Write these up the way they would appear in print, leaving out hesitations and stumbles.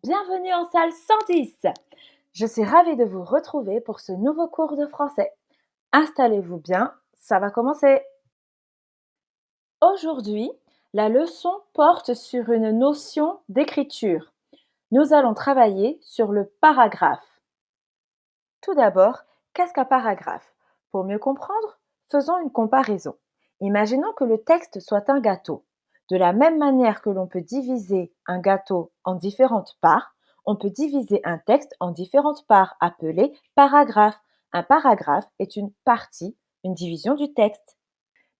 Bienvenue en salle 110. Je suis ravie de vous retrouver pour ce nouveau cours de français. Installez-vous bien, ça va commencer. Aujourd'hui, la leçon porte sur une notion d'écriture. Nous allons travailler sur le paragraphe. Tout d'abord, qu'est-ce qu'un paragraphe? Pour mieux comprendre, faisons une comparaison. Imaginons que le texte soit un gâteau. De la même manière que l'on peut diviser un gâteau en différentes parts, on peut diviser un texte en différentes parts appelées paragraphes. Un paragraphe est une partie, une division du texte.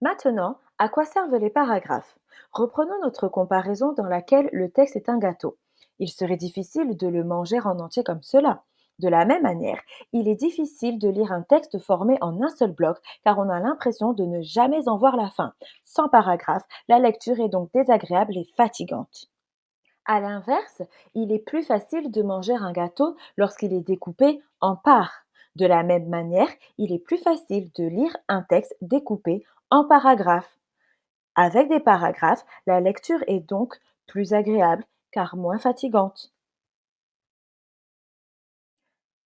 Maintenant, à quoi servent les paragraphes? Reprenons notre comparaison dans laquelle le texte est un gâteau. Il serait difficile de le manger en entier comme cela. De la même manière, il est difficile de lire un texte formé en un seul bloc car on a l'impression de ne jamais en voir la fin. Sans paragraphe, la lecture est donc désagréable et fatigante. À l'inverse, il est plus facile de manger un gâteau lorsqu'il est découpé en parts. De la même manière, il est plus facile de lire un texte découpé en paragraphes. Avec des paragraphes, la lecture est donc plus agréable car moins fatigante.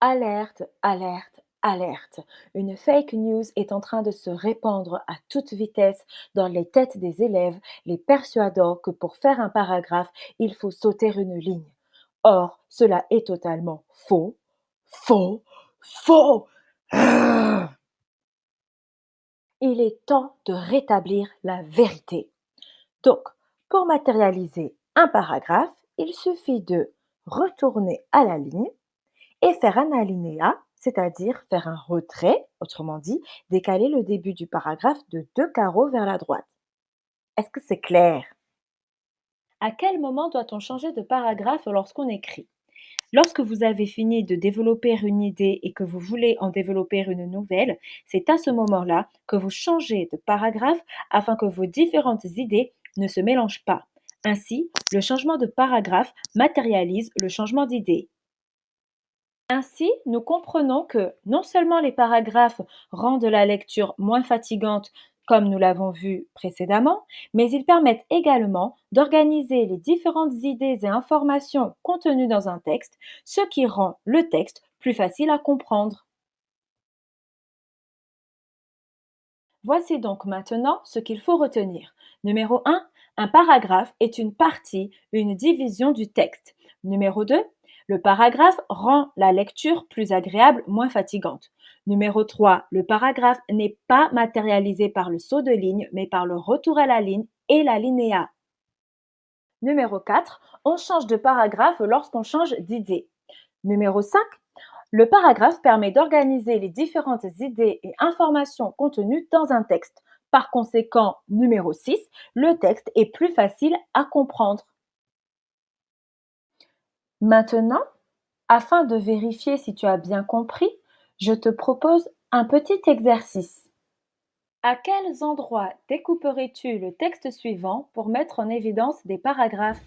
Alerte, alerte, alerte. Une fake news est en train de se répandre à toute vitesse dans les têtes des élèves, les persuadant que pour faire un paragraphe, il faut sauter une ligne. Or, cela est totalement faux, faux, faux. Ah. Il est temps de rétablir la vérité. Donc, pour matérialiser un paragraphe, il suffit de retourner à la ligne et faire un alinéa, c'est-à-dire faire un retrait, autrement dit, décaler le début du paragraphe de 2 carreaux vers la droite. Est-ce que c'est clair? À quel moment doit-on changer de paragraphe lorsqu'on écrit? Lorsque vous avez fini de développer une idée et que vous voulez en développer une nouvelle, c'est à ce moment-là que vous changez de paragraphe afin que vos différentes idées ne se mélangent pas. Ainsi, le changement de paragraphe matérialise le changement d'idée. Ainsi, nous comprenons que non seulement les paragraphes rendent la lecture moins fatigante, comme nous l'avons vu précédemment, mais ils permettent également d'organiser les différentes idées et informations contenues dans un texte, ce qui rend le texte plus facile à comprendre. Voici donc maintenant ce qu'il faut retenir. Numéro 1, un paragraphe est une partie, une division du texte. Numéro 2, le paragraphe rend la lecture plus agréable, moins fatigante. Numéro 3, le paragraphe n'est pas matérialisé par le saut de ligne, mais par le retour à la ligne et l'alinéa. Numéro 4, on change de paragraphe lorsqu'on change d'idée. Numéro 5, le paragraphe permet d'organiser les différentes idées et informations contenues dans un texte. Par conséquent, numéro 6, le texte est plus facile à comprendre. Maintenant, afin de vérifier si tu as bien compris, je te propose un petit exercice. À quels endroits découperais-tu le texte suivant pour mettre en évidence des paragraphes?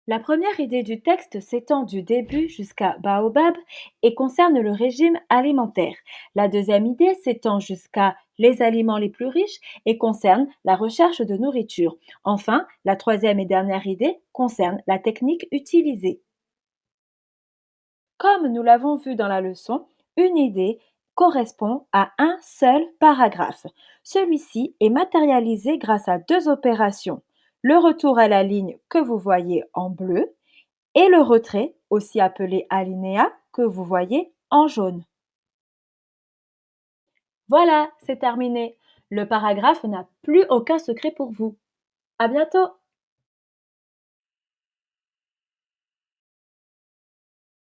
La première idée du texte s'étend du début jusqu'à Baobab et concerne le régime alimentaire. La deuxième idée s'étend jusqu'à les aliments les plus riches et concerne la recherche de nourriture. Enfin, la troisième et dernière idée concerne la technique utilisée. Comme nous l'avons vu dans la leçon, une idée correspond à un seul paragraphe. Celui-ci est matérialisé grâce à deux opérations. Le retour à la ligne que vous voyez en bleu et le retrait, aussi appelé alinéa, que vous voyez en jaune. Voilà, c'est terminé. Le paragraphe n'a plus aucun secret pour vous. À bientôt!